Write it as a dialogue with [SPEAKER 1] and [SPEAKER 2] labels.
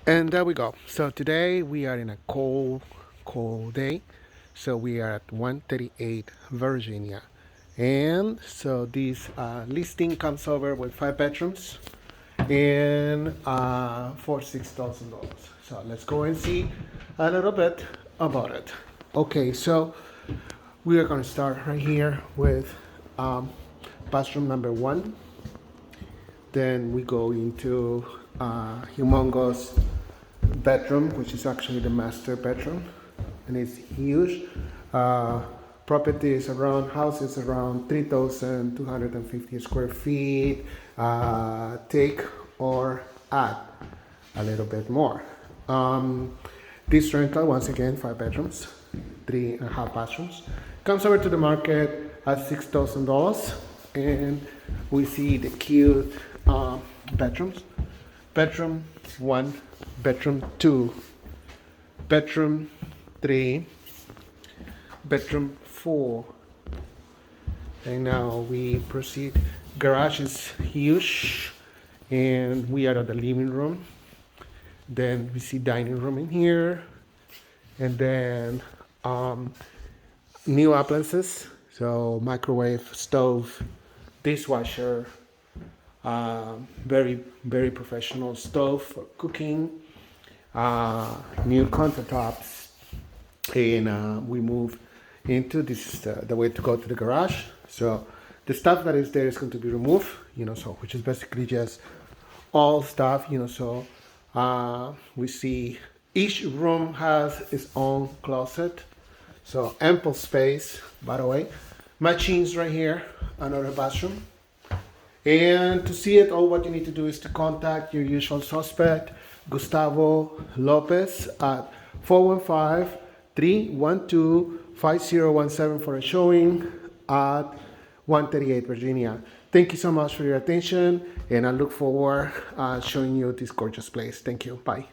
[SPEAKER 1] And there we go. So today we are in a cold day. So we are at 138 Virginia. And so this listing comes over with 5 bedrooms and for $6,000. So let's go and see a little bit about it. Okay, so we are going to start right here with bathroom number 1. Then we go into humongous bedroom, which is actually the master bedroom, and it's huge. Property is around, house is around 3,250 square feet. Take or add a little bit more. This rental, once again, 5 bedrooms, 3.5 bathrooms, comes over to the market at $6,000, and we see the cute bedrooms. Bedroom 1, bedroom 2, bedroom 3, bedroom 4. And now we proceed. Garage is huge, and we are at the living room. Then we see dining room in here, and then new appliances. So microwave, stove, dishwasher, very professional stove for cooking, new countertops, and we move into this the way to go to the garage. So the stuff that is there is going to be removed, so which is basically just all stuff, so we see each room has its own closet, so ample space. By the way, machines right here, another bathroom. And to see it, all what you need to do is to contact your usual suspect, Gustavo Lopez, at 415-312-5017 for a showing at 138 Virginia. Thank you so much for your attention, and I look forward showing you this gorgeous place. Thank you. Bye.